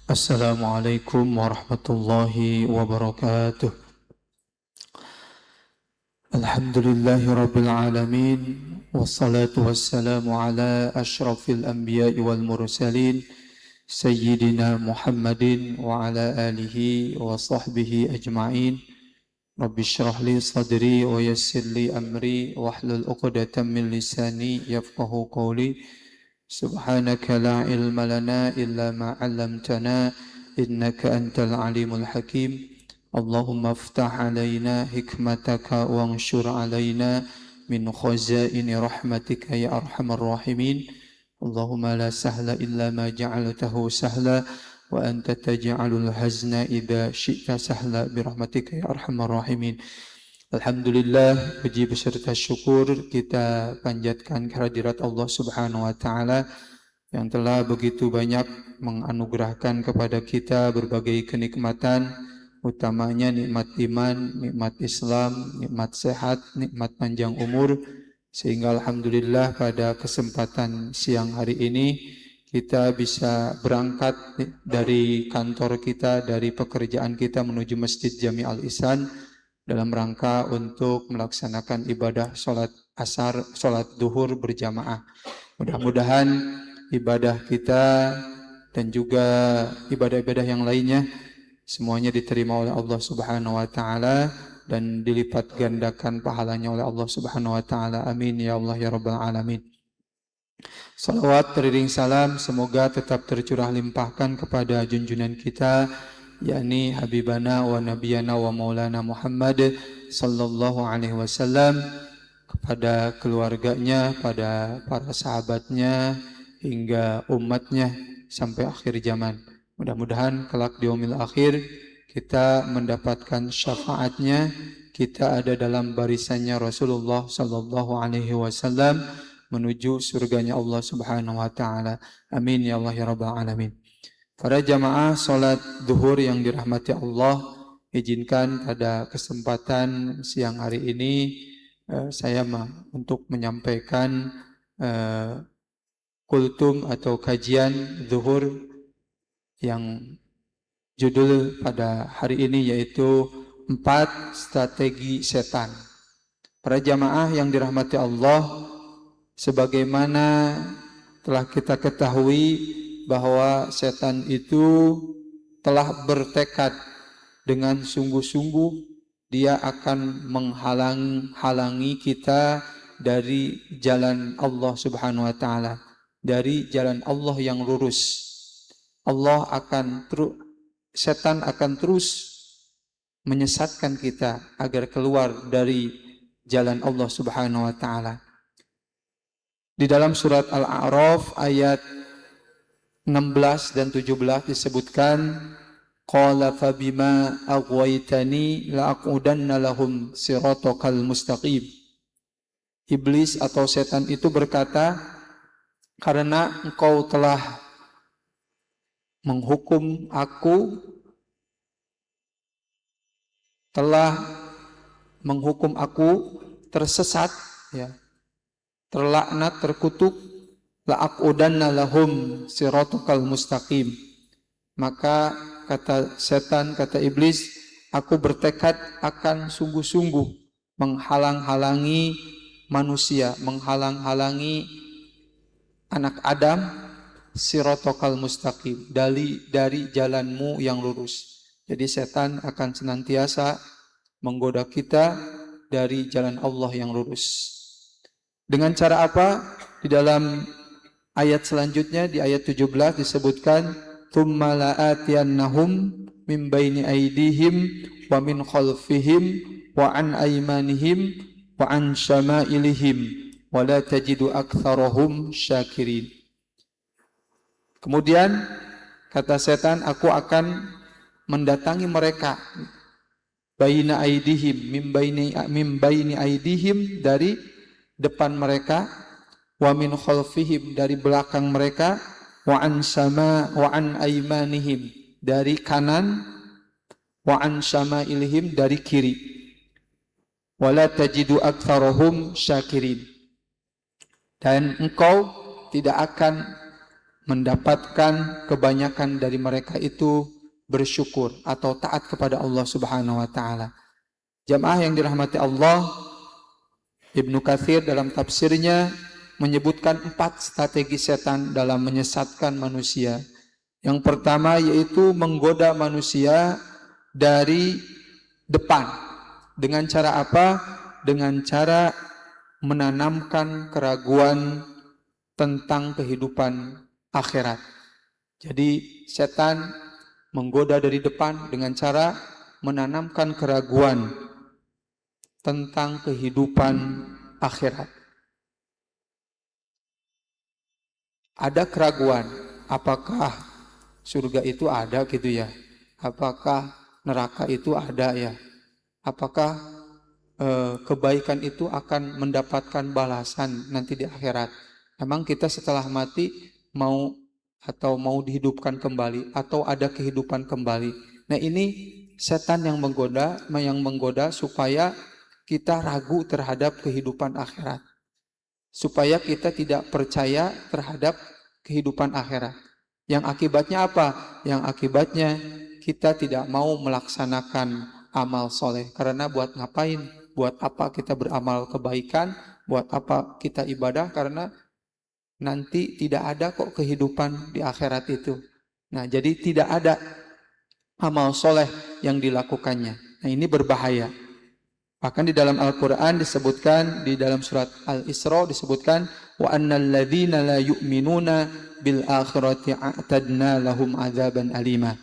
Assalamualaikum warahmatullahi wabarakatuh. Alhamdulillahi rabbil alamin. Wassalatu wassalamu ala ashrafil anbiya'i wal mursalin Sayyidina Muhammadin wa ala alihi wa sahbihi ajma'in. Rabbi syrah li sadri wa yassir li amri wahlul uqdatan min lisani yafqahu qawli. Subhanaka la ilma lana illa ma 'allamtana innaka antal alimul hakim. Allahumma aftah alaina hikmataka wa anshur alaina min khazaini rahmatika ya arhamar rahimin. Allahumma la sahla illa ma ja'altahu sahla wa anta taj'alul hazna idza syi'ta sahla bi rahmatika ya arhamar rahimin. Alhamdulillah, puji beserta syukur kita panjatkan kehadirat Allah Subhanahu wa taala yang telah begitu banyak menganugerahkan kepada kita berbagai kenikmatan, utamanya nikmat iman, nikmat Islam, nikmat sehat, nikmat panjang umur, sehingga alhamdulillah pada kesempatan siang hari ini kita bisa berangkat dari kantor kita, dari pekerjaan kita menuju Masjid Jami Al-Ihsan dalam rangka untuk melaksanakan ibadah sholat asar, sholat duhur berjamaah. Mudah-mudahan ibadah kita dan juga ibadah-ibadah yang lainnya semuanya diterima oleh Allah Subhanahu wa taala dan dilipat gandakan pahalanya oleh Allah Subhanahu wa taala. Amin ya Allah ya rabbal alamin. Salawat beriring salam semoga tetap tercurah limpahkan kepada junjungan kita, yakni Habibana wa Nabiyana wa Maulana Muhammad sallallahu alaihi wasallam, kepada keluarganya, pada para sahabatnya, hingga umatnya sampai akhir zaman. Mudah-mudahan kelak di yaumil akhir kita mendapatkan syafaatnya, kita ada dalam barisannya Rasulullah sallallahu alaihi wasallam menuju surganya Allah Subhanahu wa taala. Amin ya Allah ya rabbal alamin. Para jamaah salat duhur yang dirahmati Allah, izinkan pada kesempatan siang hari ini saya untuk menyampaikan kultum atau kajian zuhur yang judul pada hari ini yaitu 4 strategi setan. Para jamaah yang dirahmati Allah, sebagaimana telah kita ketahui bahwa setan itu telah bertekad dengan sungguh-sungguh dia akan menghalangi kita dari jalan Allah Subhanahu wa taala, dari jalan Allah yang lurus. Setan akan terus menyesatkan kita agar keluar dari jalan Allah Subhanahu wa taala. Di dalam surat Al-A'raf ayat 16 dan 17 disebutkan, qala fabima aghwaytani la'aqudanna lahum siratakal mustaqim. Iblis atau setan itu berkata, karena engkau telah menghukum aku tersesat, ya, terlaknat, terkutuk, la'aqudanna lahum siratakal mustaqim. Maka kata setan, kata iblis, aku bertekad akan sungguh-sungguh menghalang-halangi manusia, menghalang-halangi anak Adam, siratakal mustaqim, dari jalanmu yang lurus. Jadi setan akan senantiasa menggoda kita dari jalan Allah yang lurus. Dengan cara apa? Di dalam ayat selanjutnya, di ayat 17 disebutkan, thumma la'atiyannahum min baini aydihim wa min khalfihim wa an aymanihim wa an syama'ilihim wa la tajidu aktsarahum syakirin. Kemudian kata setan, aku akan mendatangi mereka baina aydihim, min baini aydihim, dari depan mereka, wa min khalfihim, dari belakang mereka, wa an aymanihim, dari kanan, wa an syama'ilihim, dari kiri. Wala tajidu aktsarahum syakirin, dan engkau tidak akan mendapatkan kebanyakan dari mereka itu bersyukur atau taat kepada Allah Subhanahu wa taala. Jamaah yang dirahmati Allah, Ibnu Katsir dalam tafsirnya menyebutkan 4 strategi setan dalam menyesatkan manusia. Yang pertama yaitu menggoda manusia dari depan. Dengan cara apa? Dengan cara menanamkan keraguan tentang kehidupan akhirat. Jadi setan menggoda dari depan dengan cara menanamkan keraguan tentang kehidupan akhirat. Ada keraguan, apakah surga itu ada gitu ya? Apakah neraka itu ada ya? Apakah kebaikan itu akan mendapatkan balasan nanti di akhirat? Emang kita setelah mati mau dihidupkan kembali atau ada kehidupan kembali? Nah, ini setan yang menggoda supaya kita ragu terhadap kehidupan akhirat. Supaya kita tidak percaya terhadap kehidupan akhirat. Yang akibatnya apa? Yang akibatnya kita tidak mau melaksanakan amal soleh. Karena buat ngapain? Buat apa kita beramal kebaikan? Buat apa kita ibadah? Karena nanti tidak ada kok kehidupan di akhirat itu. Nah, jadi tidak ada amal soleh yang dilakukannya. Nah, ini berbahaya. Bahkan di dalam Al-Quran disebutkan, di dalam surat Al-Isra disebutkan, wa annal ladzina la yu'minuna bil akhirati a'tadna lahum adzaban alima.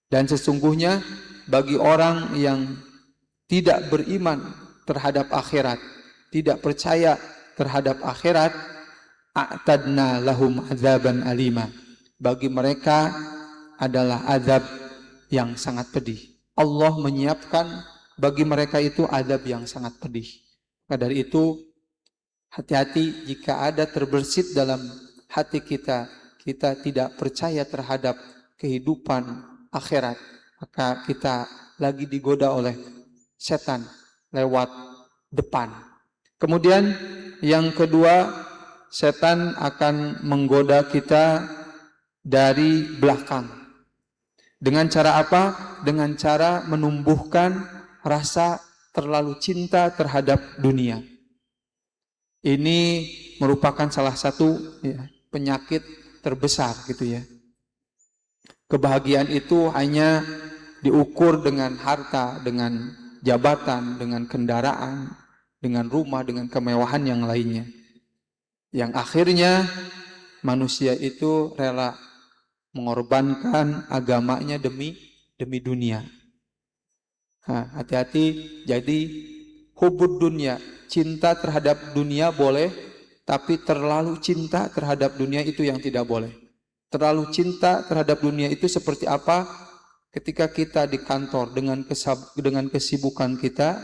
Dan sesungguhnya bagi orang yang tidak beriman terhadap akhirat, tidak percaya terhadap akhirat, a'tadna lahum adzaban alima. Bagi mereka adalah azab yang sangat pedih. Allah menyiapkan bagi mereka itu azab yang sangat pedih. Maka dari itu, hati-hati jika ada terbersit dalam hati kita, kita tidak percaya terhadap kehidupan akhirat, maka kita lagi digoda oleh setan lewat depan. Kemudian yang kedua, setan akan menggoda kita dari belakang. Dengan cara apa? Dengan cara menumbuhkan rasa terlalu cinta terhadap dunia. Ini merupakan salah satu penyakit terbesar gitu ya. Kebahagiaan itu hanya diukur dengan harta, dengan jabatan, dengan kendaraan, dengan rumah, dengan kemewahan yang lainnya. Yang akhirnya manusia itu rela mengorbankan agamanya demi dunia. Nah, hati-hati. Jadi hubud dunia, cinta terhadap dunia boleh, tapi terlalu cinta terhadap dunia itu yang tidak boleh. Terlalu cinta terhadap dunia itu seperti apa? Ketika kita di kantor dengan kesibukan kita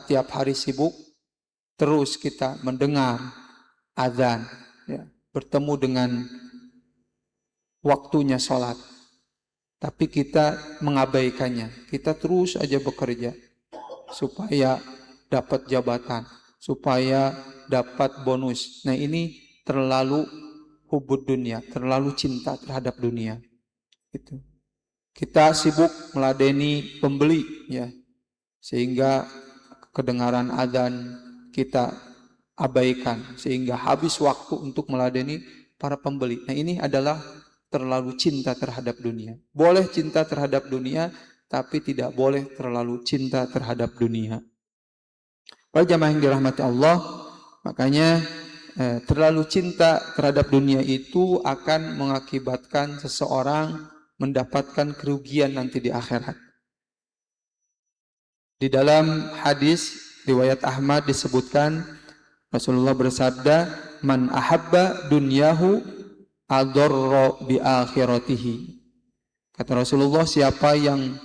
tiap hari sibuk, terus kita mendengar azan, ya, bertemu dengan waktunya sholat, tapi kita mengabaikannya. Kita terus aja bekerja supaya dapat jabatan, supaya dapat bonus. Nah, ini terlalu hubud dunia, terlalu cinta terhadap dunia. Gitu. Kita sibuk meladeni pembeli, ya, sehingga kedengaran azan kita abaikan, sehingga habis waktu untuk meladeni para pembeli. Nah, ini adalah terlalu cinta terhadap dunia. Boleh cinta terhadap dunia, tapi tidak boleh terlalu cinta terhadap dunia. Para jamaah yang dirahmati Allah, makanya terlalu cinta terhadap dunia itu akan mengakibatkan seseorang mendapatkan kerugian nanti di akhirat. Di dalam hadis riwayat Ahmad disebutkan, Rasulullah bersabda, "Man ahabba dunyahu adarra bi akhiratihi." Kata Rasulullah, siapa yang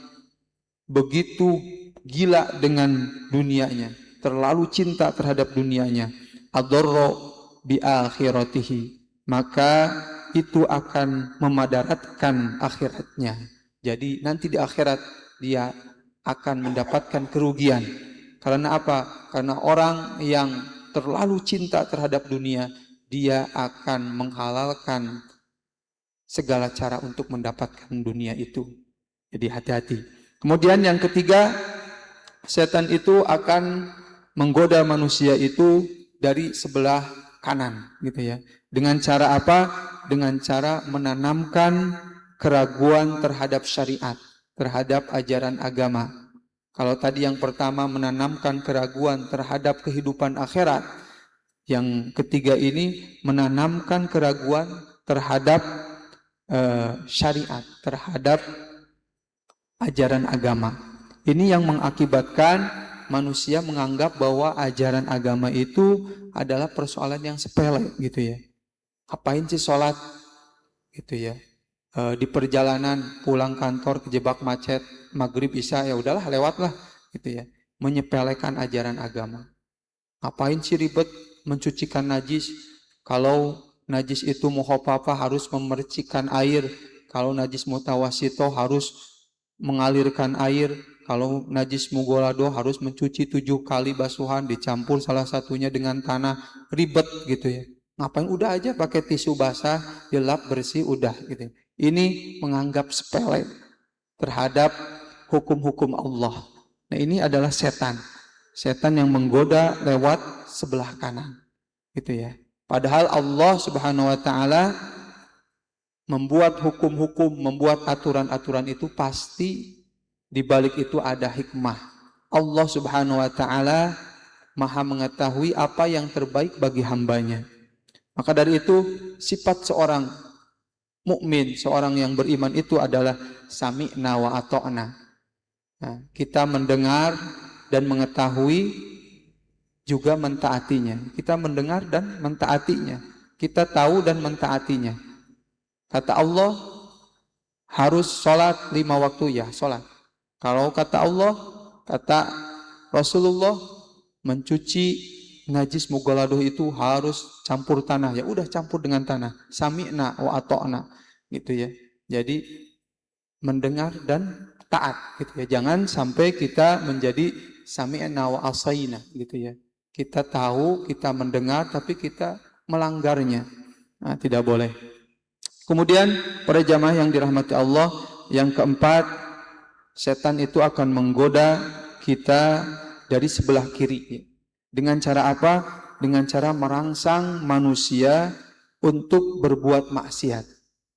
begitu gila dengan dunianya, terlalu cinta terhadap dunianya, adarra bi akhiratihi, maka itu akan memadaratkan akhiratnya. Jadi nanti di akhirat dia akan mendapatkan kerugian. Karena apa? Karena orang yang terlalu cinta terhadap dunia, dia akan menghalalkan segala cara untuk mendapatkan dunia itu. Jadi hati-hati. Kemudian yang ketiga, setan itu akan menggoda manusia itu dari sebelah kanan, gitu ya. Dengan cara apa? Dengan cara menanamkan keraguan terhadap syariat, terhadap ajaran agama. Kalau tadi yang pertama menanamkan keraguan terhadap kehidupan akhirat, yang ketiga ini menanamkan keraguan terhadap syariat, terhadap ajaran agama. Ini yang mengakibatkan manusia menganggap bahwa ajaran agama itu adalah persoalan yang sepele, gitu ya. Ngapain sih sholat, gitu ya. Di perjalanan pulang kantor kejebak macet, maghrib isya, ya udahlah lewatlah, gitu ya. Menyepelekan ajaran agama. Ngapain sih ribet mencucikan najis? Kalau najis itu mukhafafah harus memercikan air. Kalau najis mutawasito harus mengalirkan air. Kalau najis mugolado harus mencuci 7 kali basuhan, dicampur salah satunya dengan tanah. Ribet gitu ya. Ngapain, udah aja pakai tisu basah, dilap bersih, udah gitu. Ini menganggap sepele terhadap hukum-hukum Allah. Nah, ini adalah setan. Setan yang menggoda lewat sebelah kanan. Gitu ya. Padahal Allah Subhanahu wa taala membuat hukum-hukum, membuat aturan-aturan itu pasti di balik itu ada hikmah. Allah Subhanahu wa taala Maha mengetahui apa yang terbaik bagi hambanya. Maka dari itu sifat seorang mukmin, seorang yang beriman itu adalah sami'na wa ata'na. Nah, kita mendengar dan mengetahui, juga mentaatinya. Kita mendengar dan mentaatinya. Kita tahu dan mentaatinya. Kata Allah harus sholat 5 waktu, ya sholat. Kalau kata Allah, kata Rasulullah, mencuci najis mugoladoh itu harus campur tanah, ya udah campur dengan tanah. Sami'na wa ata'na, gitu ya. Jadi mendengar dan taat, gitu ya. Jangan sampai kita menjadi sami'na wa asaina, gitu ya. Kita tahu, kita mendengar, tapi kita melanggarnya. Nah, tidak boleh. Kemudian para jamaah yang dirahmati Allah, yang keempat, setan itu akan menggoda kita dari sebelah kiri. Dengan cara apa? Dengan cara merangsang manusia untuk berbuat maksiat.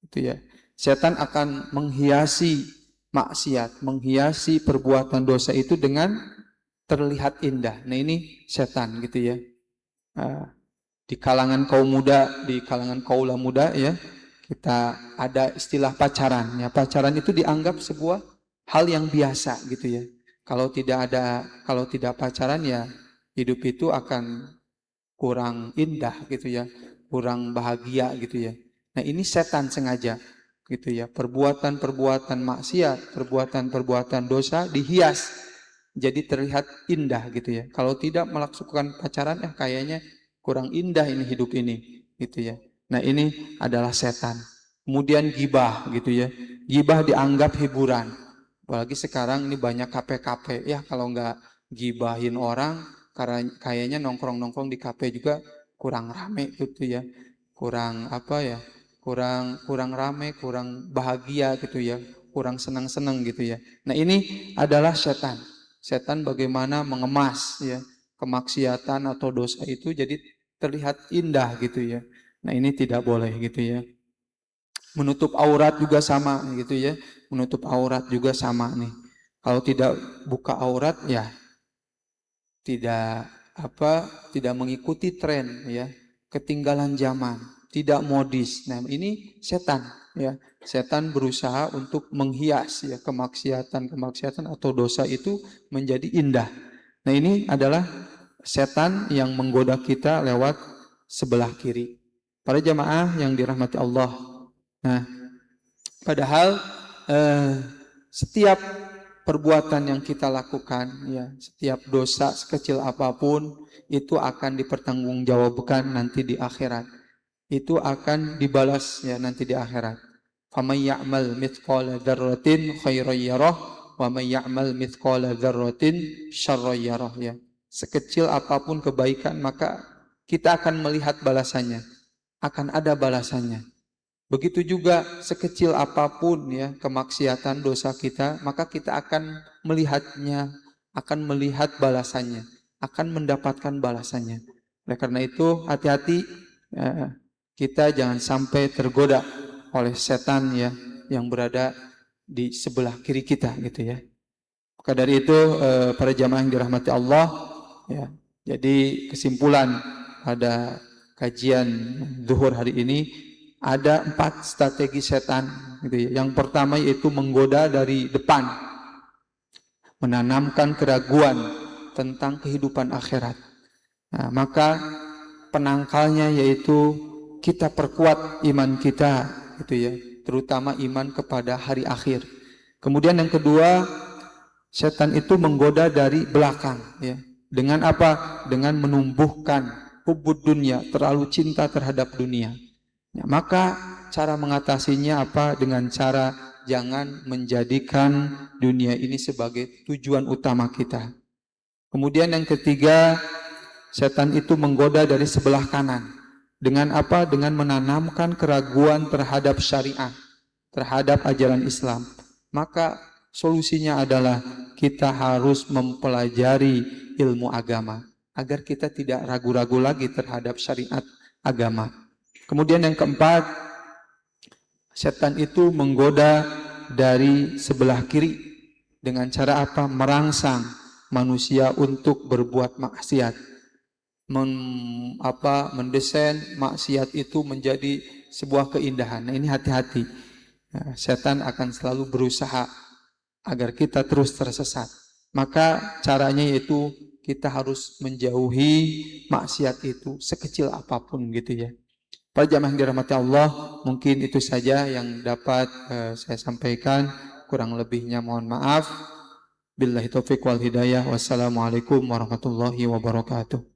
Itu ya. Setan akan menghiasi maksiat, menghiasi perbuatan dosa itu dengan terlihat indah. Nah, ini setan, gitu ya. Di kalangan kaum muda, di kalangan kaula muda ya, kita ada istilah pacaran. Ya, pacaran itu dianggap sebuah hal yang biasa, gitu ya. Kalau tidak pacaran ya hidup itu akan kurang indah, gitu ya, kurang bahagia, gitu ya. Nah, ini setan sengaja, gitu ya. Perbuatan-perbuatan maksiat, perbuatan-perbuatan dosa dihias jadi terlihat indah, gitu ya. Kalau tidak melakukan pacaran, kayaknya kurang indah ini hidup ini, gitu ya. Nah, ini adalah setan. Kemudian gibah, gitu ya. Gibah dianggap hiburan. Apalagi sekarang ini banyak kafe-kafe. Ya, kalau nggak gibahin orang, karena kayaknya nongkrong-nongkrong di kafe juga kurang rame, gitu ya. Kurang apa ya? Kurang rame, kurang bahagia, gitu ya. Kurang senang-senang, gitu ya. Nah, ini adalah setan. Setan bagaimana mengemas ya kemaksiatan atau dosa itu jadi terlihat indah, gitu ya. Nah, ini tidak boleh, gitu ya. Menutup aurat juga sama, gitu ya. Menutup aurat juga sama nih. Kalau tidak buka aurat ya tidak mengikuti tren ya, ketinggalan zaman, tidak modis. Nah, ini setan ya. Setan berusaha untuk menghias ya kemaksiatan atau dosa itu menjadi indah. Nah, ini adalah setan yang menggoda kita lewat sebelah kiri. Para jamaah yang dirahmati Allah. Nah, padahal setiap perbuatan yang kita lakukan, ya, setiap dosa sekecil apapun itu akan dipertanggungjawabkan nanti di akhirat. Itu akan dibalas ya nanti di akhirat. Faman ya'mal mithqala dzarratin khairan yarah wa man ya'mal mithqala dzarratin syarran yarah, ya. Sekecil apapun kebaikan maka kita akan melihat balasannya. akan ada balasannya. Begitu juga sekecil apapun ya kemaksiatan dosa kita, maka kita akan melihatnya, akan melihat balasannya, akan mendapatkan balasannya. Oleh karena itu hati-hati, kita jangan sampai tergoda oleh setan ya yang berada di sebelah kiri kita gitu ya. Maka dari itu para jamaah yang dirahmati Allah ya. Jadi kesimpulan pada kajian zuhur hari ini ada 4 strategi setan gitu ya. Yang pertama yaitu menggoda dari depan, menanamkan keraguan tentang kehidupan akhirat. Nah, maka penangkalnya yaitu kita perkuat iman kita gitu ya, terutama iman kepada hari akhir. Kemudian yang kedua, setan itu menggoda dari belakang ya. Dengan apa? Dengan menumbuhkan hubud dunia, terlalu cinta terhadap dunia. Ya, maka cara mengatasinya apa? Dengan cara jangan menjadikan dunia ini sebagai tujuan utama kita. Kemudian yang ketiga, setan itu menggoda dari sebelah kanan. Dengan apa? Dengan menanamkan keraguan terhadap syariat, terhadap ajaran Islam. Maka solusinya adalah kita harus mempelajari ilmu agama agar kita tidak ragu-ragu lagi terhadap syariat agama. Kemudian yang keempat, setan itu menggoda dari sebelah kiri dengan cara apa? Merangsang manusia untuk berbuat maksiat. Mendesain maksiat itu menjadi sebuah keindahan. Nah, ini hati-hati. Nah, setan akan selalu berusaha agar kita terus tersesat. Maka caranya yaitu kita harus menjauhi maksiat itu sekecil apapun gitu ya. Para jamaah yang dirahmati Allah, mungkin itu saja yang dapat saya sampaikan. Kurang lebihnya mohon maaf. Billahi taufiq wal hidayah. Wassalamualaikum warahmatullahi wabarakatuh.